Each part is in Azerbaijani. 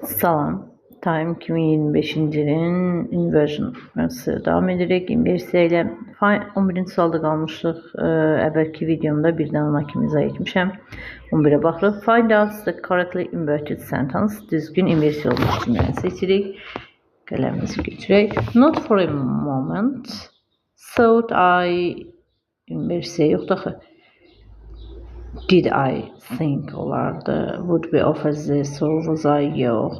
Salam. Time 2025-ci ilin inversion mövzusu davam edirik. İnversiya ilə 11-ci sualda qalmışıq. Əvvəlki videomda birdən ona kimi izah etmişəm. 11-ə baxırıq. Find out the correctly inverted sentence. Düzgün inversiya olmuş cümləni seçirik. Qələmimizi götürək. Not for a moment thought I inversiya yoxdur axı. Did I think olardı? Would be offered this or was I yox?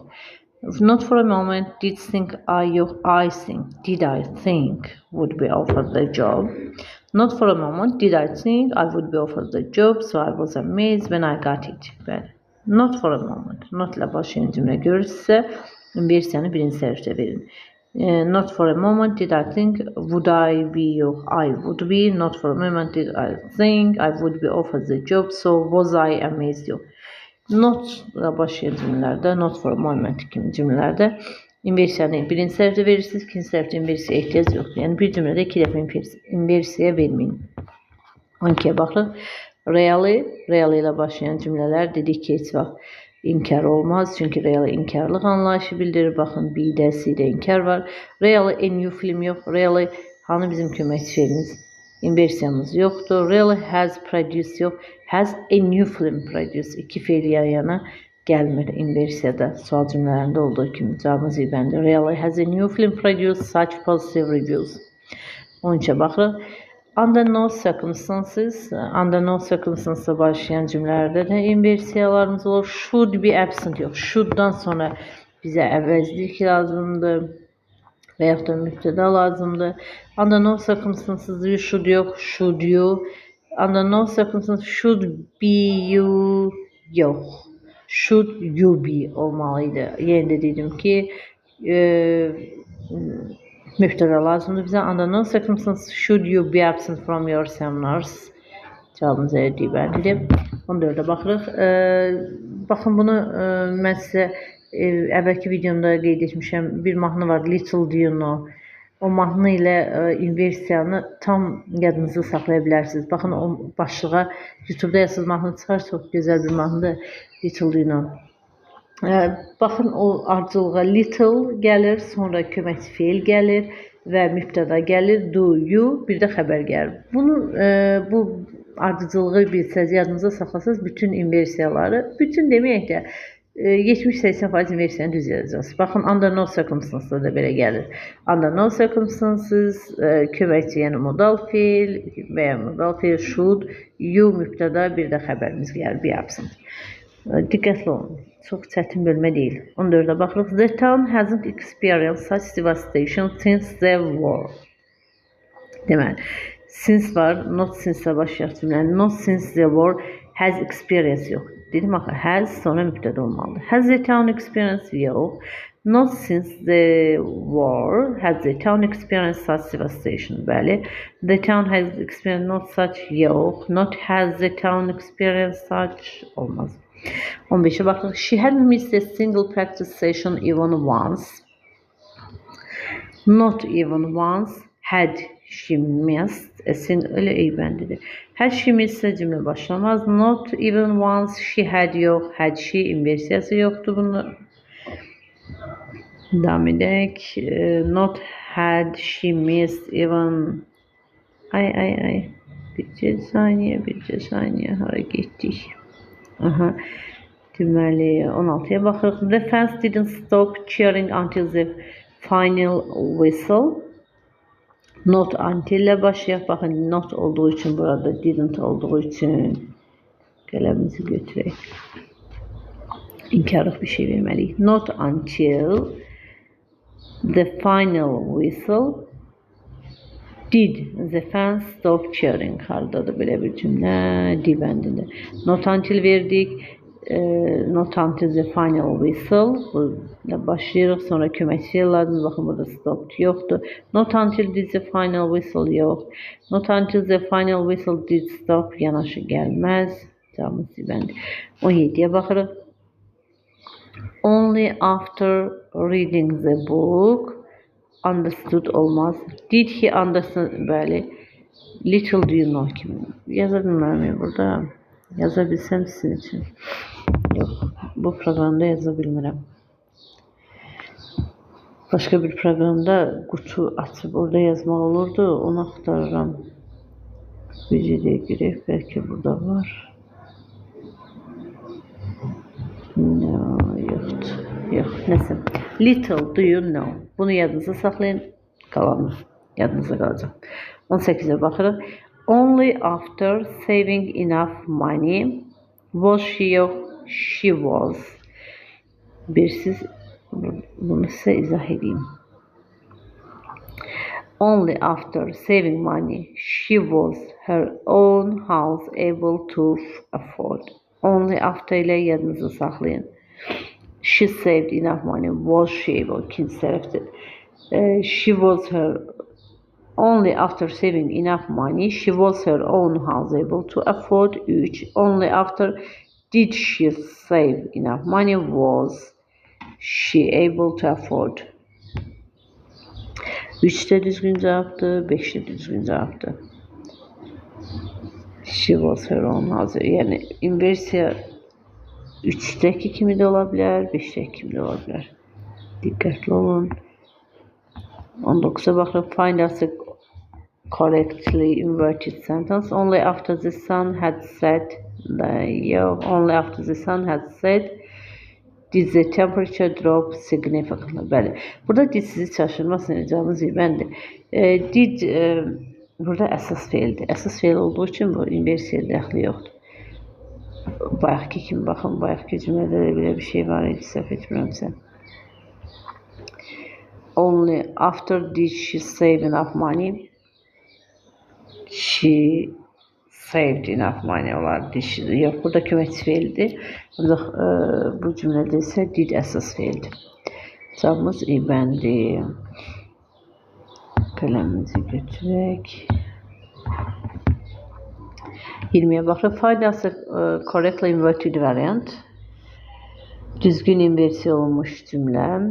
Not for a moment did think I yox I think. Did I think would be offered the job? Not for a moment did I think I would be offered the job, so I was amazed when I got it. Bəli. Not for a moment. Not ilə başlayan cümlə görürsə, inversiyanı birinci tərəfdə verin. Not for a moment did I think would I be yox I would be. Not for a moment did I think I would be offered the job, so was I amazed yox. Not ilə başlayan cümlələrdə, not for a moment kimi cümlələrdə inversiyanı birinci tərəfdə verirsiniz, ikinci tərəfdə inversiya ehtiyac yoxdur. Yəni bir cümlədə iki dəfə inversiya verməyin. 12-yə baxırıq. Really ilə başlayan cümlələr dedik ki, heç vaxt inkar olmaz. Çünki really inkarlıq anlayışı bildirir. Baxın, B-də, C-də inkar var. Really a new film yox. Really hanı bizim köməkçi fiilimiz? İnversiyamız yoxdur. Really has produced yox. Has a new film produced. İki fiil yan yana gəlmir inversiyada. Sual cümlələrində olduğu kimi cavabımız ibəndir. Really has a new film produced such positive reviews. 13-ə baxırıq. Under no circumstances başlayan cümlələrdə də inversiyalarımız olur. Should be absent yox. Should'dan sonra bizə əvəzlik lazımdır və yaxud da mübtəda lazımdır. Under no circumstances you should yox. Should you. Under no circumstances should be you yox. Should you be olmalıydı. Yenə də dedim ki, mübtəda lazımdır bizə. Under no circumstances should you be absent from your seminars. Cavabımız əldə bəndidir. 14-ə baxırıq. Baxın, bunu mən sizə əvvəlki videomda qeyd etmişəm. Bir mahnı var, Little Do You Know. O mahnı ilə inversiyanı tam yadınızda saxlaya bilərsiniz. Baxın, o başlığa YouTube-da yazsız mahnı çıxar. Çox gözəl bir mahnıdır. Little Do You Know. Baxın, o ardıcılığa little gəlir, sonra köməkçi fiil gəlir və mübtəda gəlir, do you, bir də xəbər gəlir. Bu ardıcılığı bilsəz, yadınıza saxlasınız bütün inversiyaları, bütün deməyək də 70-80% inversiyanı düz yazacaqsınız. Baxın, under no circumstances da belə gəlir. Under no circumstances köməkçi, yəni modal fiil və ya modal fiil should, you mübtəda, bir də xəbərimiz gəlir, be absent. Diqqətli olun. Çox çətin bölmə deyil. 14-ə baxırıq. The town hasn't experienced such devastation since the war. Deməli, since var, not since-ə başlayaq cümləni. Not since the war has experienced yox. Dedim axı, has sonra mübtəda olmalıdır. Has the town experienced yox. Not since the war has the town experienced such devastation. Bəli. The town has experienced not such yox. Not has the town experienced such olmaz. 15'e baxırıq. She hadn't missed a single practice session even once. Not even once. Had she missed a single... Öyle eybəndidir. Had she missed cümlə başlamaz. Not even once she had yox. Had she inversiyası yoxdur bunu. Devam edək. Not had she missed even... Ay. Bircə saniyə. Hara getdik. Aha. Deməli, 16-ya baxırıq. The fans didn't stop cheering until the final whistle. Not until ilə başlayaq. Baxın, not olduğu üçün burada, didn't olduğu üçün qələmimizi götürək. İnkarlıq bir şey verməliyik. Not until the final whistle did the fans stop cheering. Hardadır belə bir cümlə, dibəndində. Not until verdik. Not until the final whistle. Burada başlayırıq. Sonra köməkçi lazım. Baxın, burada stop yoxdur. Not until did the final whistle yox. Not until the final whistle did stop. Yanaşı gəlməz. Cavabımız dibəndir. 17-yə baxırıq. Only after reading the book understood olmaz. Did he understand? Bəli. Little do you know kimi. Yaza bilmərəm burada. Yaza bilsəm sizin üçün. Yox. Bu proqramda yaza bilmirəm. Başka bir proqramda qutu açıb orada yazmaq olurdu. Onu axtarıram. Videoya girək. Bəlkə burada var. Yoxdur. Yox, nəsə. Little do you know. Bunu yadınıza saxlayın. Qalanı yadınıza qalacaq. 18-ə baxırıq. Only after saving enough money was she was. Birsiz bunu sizə izah edeyim. Only after saving money she was her own house able to afford. Only after ile yadınızı saxlayın. She saved enough money. Was she able? İkinci tərəfdir. She was her only after saving enough money she was her own house able to afford. 3. Only after did she save enough money was she able to afford. 3 de düzgün cevaptı, 5 de düzgün cevaptı. She was her own house. Yani inversiya 3'teki kimi de olabilir, 5'teki kimi de olabilir. Dikkatli olun. 19'a bakın. Find us a correctly inverted sentence. Only after the sun had set. Only after the sun had set did the temperature drop significantly. Bəli. Burada did sizi şaşırmasın, cevabınız bəndir. Did burada əsas feildir. Əsas feil olduğu için bu inversiya dəxli yoxdur. Bayaqki kimi baxın, bayaqki cümlədə də belə bir şey var idi, səhv etmirəmsə. Only after did she save enough money? She saved enough money olar. Yox, burada köməkçi feildir. Ancaq bu cümlədə isə did əsas feildir. Cavabımız bəndir. Qələmimizi götürək. 20'ye baxırıq. Find us a correctly inverted variant. Düzgün inversiya olunmuş cümlə.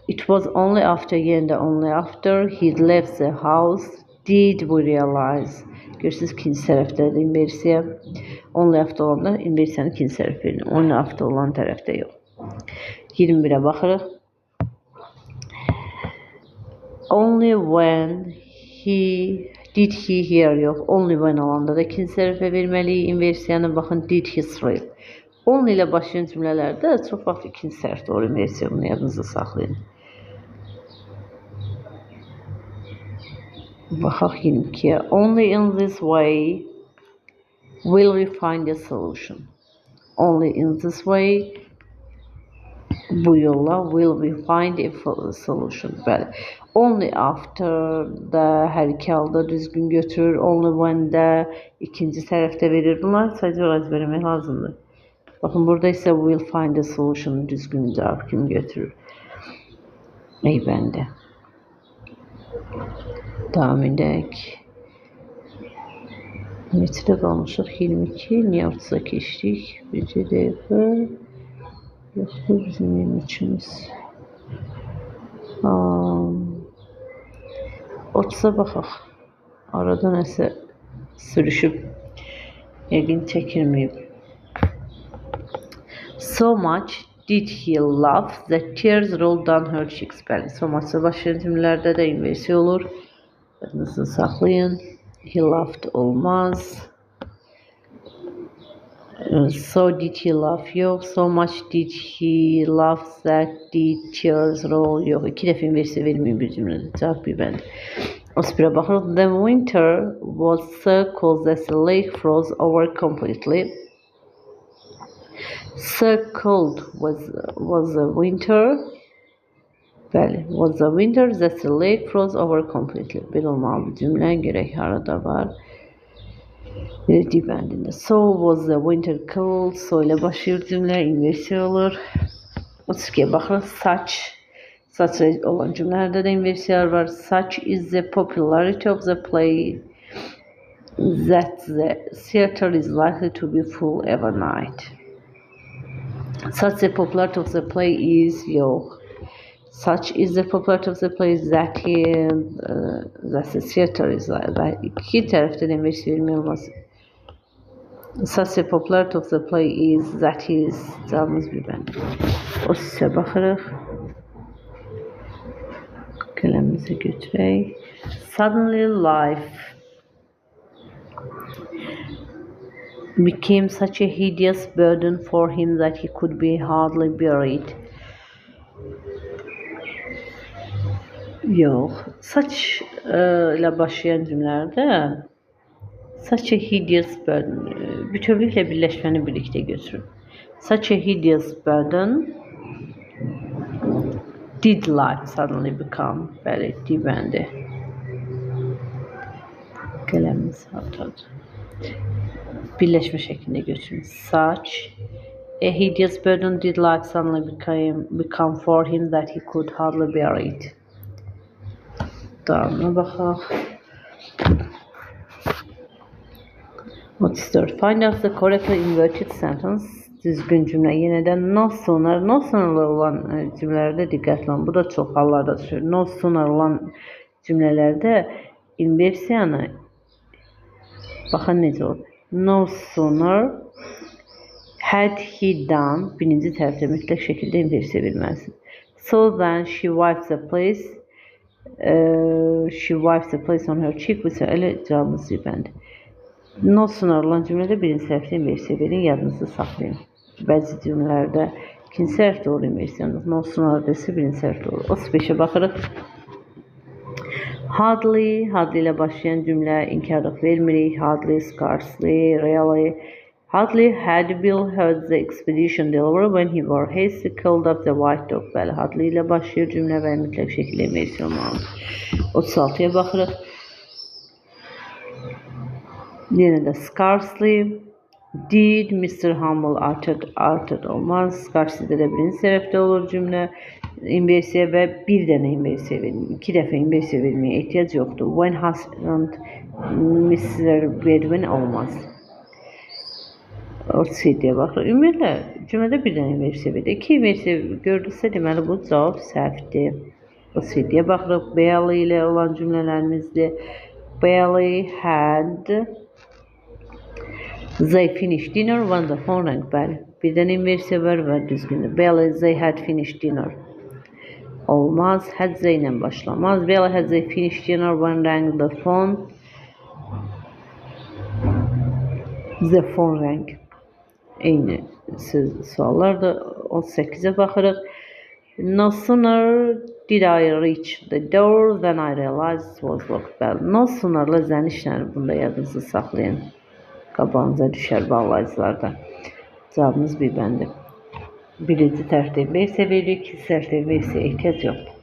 It was only after, yenə only after he left the house did we realize. Görürsünüz ikinci tərəfdədir inversiya. Only after olanda inversiyanın ikinci tərəfi verilir. Only after olan tərəfdə yox. 21'e baxırıq. Only when did he hear yox. Only when olanda da ikinci tərəfə verməliyik inversiyanı. Baxın did he thrill. Only ilə başlayan cümlələrdə çox vaxt ikinci tərəfdə olur inversiya. Bunu yadınızda saxlayın. Baxaq 22'ye. Only in this way will we find a solution. Only in this way bu yolla will we find a solution. Bəli. Only after da hər iki halda düzgün götürür. Only when də ikinci tərəfdə verir. Bunlar sadəcə əzbərləmək lazımdır. Bakın burada ise will find a solution düzgün cevap kim götürür? Bende. Devam edek. Neçədə qalmışıq? 22. Niyə 30'a keçdik? Bircə dəqiqə. Yoxdur bizim 23'ümüz. 30'a baxaq. Arada nəsə sürüşüb. Yəqin çəkilməyib. So much did he laugh that tears rolled down her cheeks. Bəli, so much'sa başlayan cümlələrdə də inversiya olur. Yadınızda saxlayın. He laughed olmaz. So did he laugh yox. So much did he laugh that did tears roll yox. 2 dəfə inversiya verməyin bir cümlədə. Cavab bir bənd. 31'e baxırıq. The winter was so cold that the lake froze over completely. So cold was the winter. Bəli, was the winter that the lake froze over completely. Belə olmalı bir cümlə, görək harada var. Dibendinde. So was the winter cold. So ile başlıyor cümlə, inversiya olur. 32'ye baxırıq. Such olan cümlelerde de inversiyalar var. Such is the popularity of the play that the theater is likely to be full every night. Such the popularity of the play is yox. Such is the popularity of the play that the theater is like. İki tərəfdə də inversiya vermək olmaz. Such the popularity of the play is that is. Cavabımız bir bənd. O sizə baxırıq. qələmimizi götürək. Suddenly life became such a hideous burden for him that he could be hardly buried. Yox, saç ilə başlayan cümlələrdə such a hideous burden bütövlüklə birləşməni birlikdə götürün. Such a hideous burden did life suddenly become. Bəli, dibəndi. Qələmimiz hardadır? Birləşmə şəklində götürün. Such a hideous burden did life suddenly become for him that he could hardly bear it. Davamına baxaq. 34. Find out the correctly inverted sentence. Düzgün cümlə. Yenə də no sooner olan cümlələrdə diqqətli olun. Bu da çox hallarda düşür. No sooner olan cümlələrdə inversiyanı baxın necə olur. No sooner had he done birinci tərəfdə mütləq şəkildə inversiya verməlisin. So then she wipes the place on her cheek with elə cavabımız zibəndi. No sooner olan cümlədə birinci tərəfdə inversiya verin, yadınızda saxlayın. Bəzi cümlələrdə ikinci tərəfdə olur inversiyanız. No sooner desə birinci tərəfdə olur. 35-ə baxırıq. Hardly ilə başlayan cümlə inkarlıq vermirik. Hardly, scarcely, really. Hardly had Bill heard the expedition delivery when he were hasty called up the white dog. Bəli, hardly ilə başlayır cümlə və mütləq şəkildə inversiya olmalıdır. 36-ya baxırıq. Yenə də scarcely. Did Mr. Humble uttered olmaz. Scarcely'də də birinci tərəfdə olur cümlə. İnversiya və bir dənə inversiya verin. 2 dəfə inversiya verməyə ehtiyac yoxdur. When hasn't Mr. Bedouin olmaz. 37-yə baxırıq. Ümumiyyətlə, cümlədə bir dənə inversiya verir. 2 inversiya gördüksə, deməli bu cavab səhvdir. 37-yə baxırıq. Barely ilə olan cümlələrimizdir. Barely had they finished dinner when the phone rang. Bəli, bir dənə inversiya var və düzgündür. Barely they had finished dinner. Olmaz. Had they ilə başlamaz. Barely had they finished dinner when rang the phone. The phone rang. Eyni suallardır. 18-ə baxırıq. No sooner did I reach the door than I realized it was locked. Bəli, no sooner'la zənişləri bunda yadınızı saxlayın. Qabağınıza düşər bağlayıcılarda. Cavabımız bir bəndir. Birinci tərəfdə inversiya veririk, ikinci tərəfdə inversiya ehtiyac yoxdur.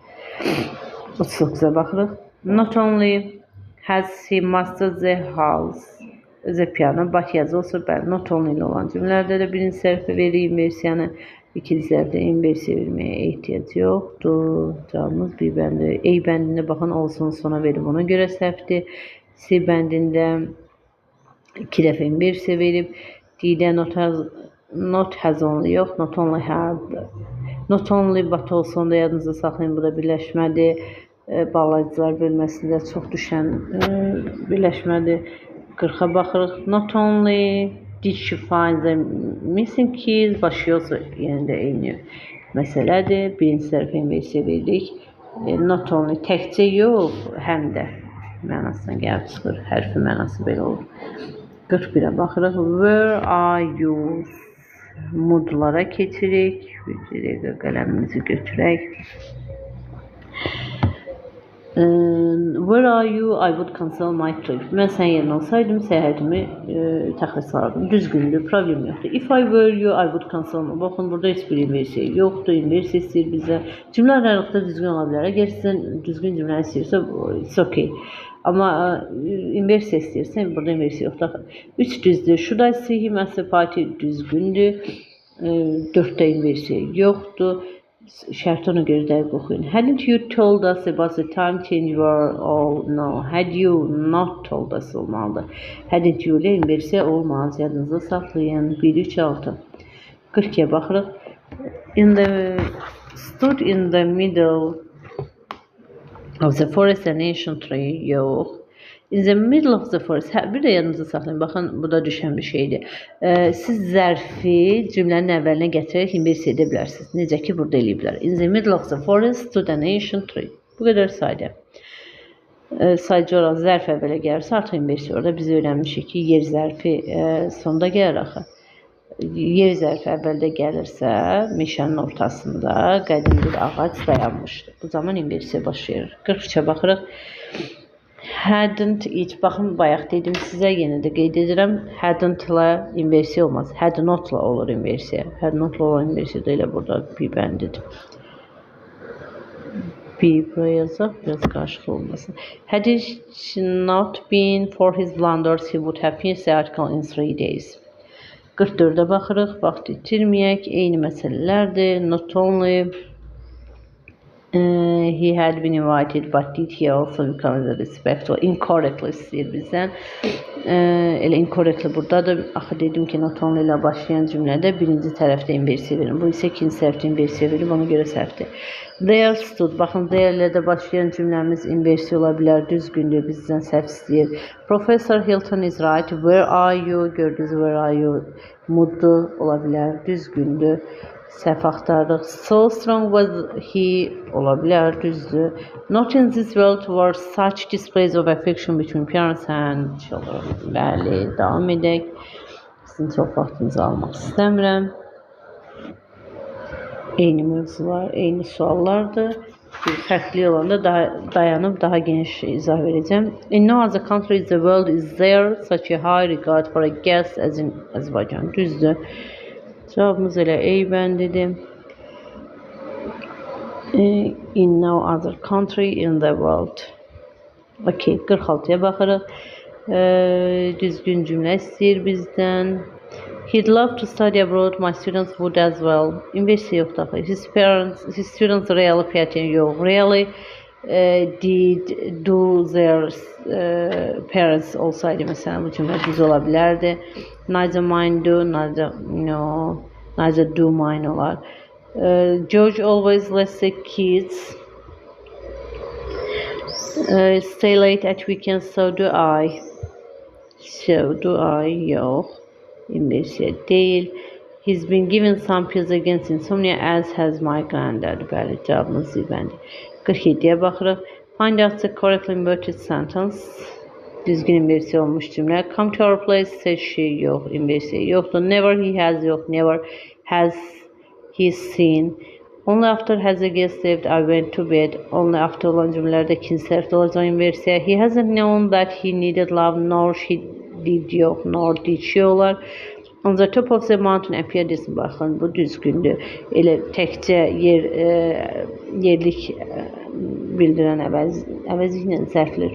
39-a baxırıq. Not only has he mastered the piano, but yazı olsa bəli, not only ilə olan cümlələrdə də birinci tərəfdə veririk inversiyanı, ikinci tərəfdə inversiya verməyə ehtiyac yoxdur. Cavabımız bir bəndir. A bəndində baxın, olsun sona verib, ona görə səhvdir. C bəndində 2 dəfə inversiya verib. D-də not has only yox, not only had. Not only but also da yadınızda saxlayın, bu da birləşmədir. Bağlayıcılar bölməsində çox düşən birləşmədir. 40-a baxırıq. Not only did she find the missing keys, but she also yenə də eyni məsələdir. Birinci tərəfə inversiya verdik. Not only təkcə yox, həm də mənasına gəlib çıxır. Hərfi mənası belə olur. 41-ə baxırıq. Where are you? Moodlara keçirik. Bir dəqiqə qələmimizi götürək. Where are you? I would cancel my trip. Mən sən yerinə olsaydım, səyahətimi təxirə salardım. Düzgündür, problem yoxdur. If I were you, I would cancel my. Baxın, burada heç bir inversiya yoxdur. Inversiya istəyir bizə. Cümlə aralıqda düzgün ola bilər. Əgər sizdən düzgün cümlə istəyirsə, it's okay. Amma inversiya istəyirsən, burada inversiya yoxdur. 3 düzdür. Should I see him as a party? Düzgündür. 4-də inversiya yoxdur. Şərti ona görə dəqiq oxuyun. Hadn't you told us about the time change were all? No. Had you not told us olmalıdır. Hadn't you ilə inversiya olmaz. Yadınızda saxlayın. 1-3-6. 42-yə baxırıq. Stood in the middle of the forest an ancient tree. Yox. In the middle of the forest. Bir də yadınızda saxlayın. Baxın, bu da düşən bir şeydir. Siz zərfi cümlənin əvvəlinə gətirərək inversiya edə bilərsiniz. Necə ki, burada eləyiblər. In the middle of the forest stood an ancient tree. Bu qədər sayda. Sadəcə olaraq zərf əvvələ gəlirsə, artıq inversiya orada biz öyrənmişik ki, yer zərfi sonda gəlir axı. Yer zərfi əvvəldə gəlirsə, meşənin ortasında qədim bir ağac dayanmışdır. Bu zaman inversiya başlayır. 43-ə baxırıq. Hadn't it. Baxın, bayaq dedim sizə, yenə də qeyd edirəm. Hadn't-la inversiya olmaz. Had not-la olur inversiya. Had not-la olan inversiya da elə burada bir bəndidir. Bir buraya yazaq, biraz qarışıq olmasın. Had it not been for his blunders, he would have finished the article in 3 days. 44-ə baxırıq, vaxt itirməyək, eyni məsələlərdir. Not only he had been invited, but did he also become respectful? Incorrectly istəyir bizdən. Elə incorrectly buradadır. Axı dedim ki, not only ilə başlayan cümlədə birinci tərəfdə inversiya verin. Bu isə ikinci tərəfdə inversiya verib, ona görə səhvdir. There stood. Baxın, there ilə də başlayan cümləmiz inversiya ola bilər, düzgündür, bizdən səhv istəyir. Professor Hilton is right. Where are you? Gördünüz, where are you? Muddu ola bilər, düzgündür. Səhv axtardıq. So strong was he ola bilər, düzdür. Not in this world were such displays of affection between parents and children. Bəli, davam edək. Sizin çox vaxtınızı almaq istəmirəm. Eyni mövzular, eyni suallardır. Bir fərqli olanda dayanıb daha geniş izah verəcəm. In no other country in the world is there such a high regard for a guest as in Azərbaycan. Düzdür. Cevabımız elə ey bəndidir. In no other country in the world. Okay, 46-ya baxırıq. Düzgün cümlə istəyir bizdən. He'd love to study abroad. My students would as well. İnversiya yoxdur. His students really pay attention. Yox, really did do their parents olsaydı məsələn bu cümlə düz ola bilərdi. Neither mine do, neither do mine olar. George always lets the kids stay late at weekends, so do I. So do I, yox. İnversiya deyil. He's been given some pills against insomnia as has my granddad. Bəli, cavabımız zibəndir. 47-yə baxırıq. Find out the correctly inverted sentence. Düzgün inversiya olmuş cümlə. Come to our place, says she. Yox, inversiya yoxdur. Never he has, yox. Never has he seen. Only after has a guest left, I went to bed. Only after olan cümlələrdə ikinci tərəfdə olacaq inversiya. He hasn't known that he needed love, nor she did, yox, nor did she olar. On the top of the mountain appeared this. Baxın, bu düzgündür. Elə təkcə yerlik bildirən əvəzliklə zərflər.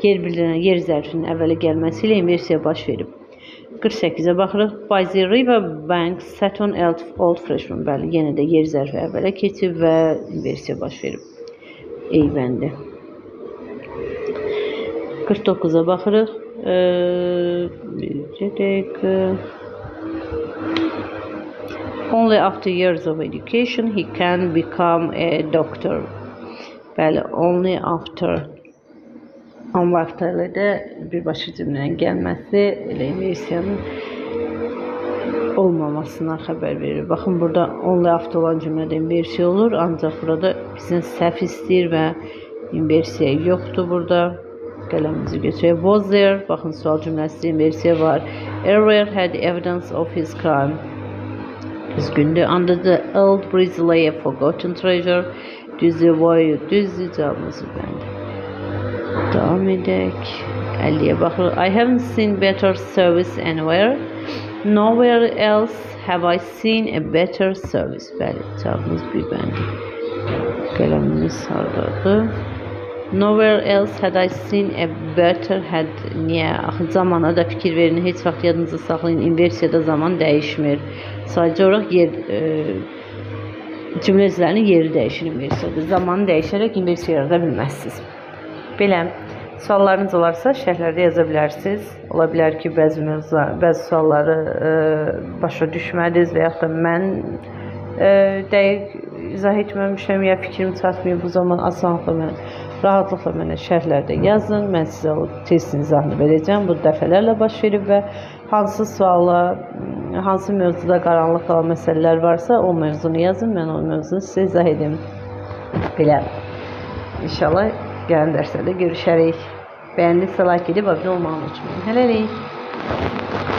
Yer bildirən yer zərfinin əvvələ gəlməsi ilə inversiya baş verib. 48-ə baxırıq. By the river bank sat on old freshman. Bəli, yenə də yer zərfi əvvələ keçib və inversiya baş verib. Eybəndi. 49-a baxırıq. Only after years of education he can become a doctor. Bəli, only after. Amma after də birbaşa cümlənin gəlməsi elə inversiyanın olmamasına xəbər verir. Baxın, burada only after olan cümlədə inversiya olur, ancaq burada bizdən səhv istəyir və inversiya yoxdur burada. Qələmimizi götürək. Was there? Baxın, sual cümləsi inversiya var. Everywhere had evidence of his crime. Düzgündür. Under the old bridge lay a forgotten treasure. Düzdür, voyu, düzdür, cavabımız bəndi. Davam edək. 50-yə baxırıq. I haven't seen better service anywhere. Nowhere else have I seen a better service. Bəli, cavabımız bir bəndi. Qələmimiz hardadır? Nowhere else had I seen a better had. Niyə? Axı zamana da fikir verin. Heç vaxt yadınızda saxlayın. İnversiyada zaman dəyişmir. Sadəcə olaraq cümləcilərin yeri dəyişir inversiyada. Zamanı dəyişərək inversiya yarada bilməzsiniz. Belə, suallarınız olarsa şərhlərdə yaza bilərsiniz. Ola bilər ki, bəzi sualları başa düşmədiniz və yaxud da mən dəqiq izah etməmişəm, ya fikrim çatmayıb. Bu zaman rahatlıqla mənə şərhlərdə yazın. Mən sizə o testin izahını verəcəm. Bu dəfələrlə baş verib və hansı suala, hansı mövzuda qaranlıq qalan məsələlər varsa o mövzunu yazın. Mən o mövzunu sizə izah edim. Belə, inşallah gələn dərslərdə görüşərik. Bəyəndinizsə like edib abunə olmağı unutmayın. Hələlik.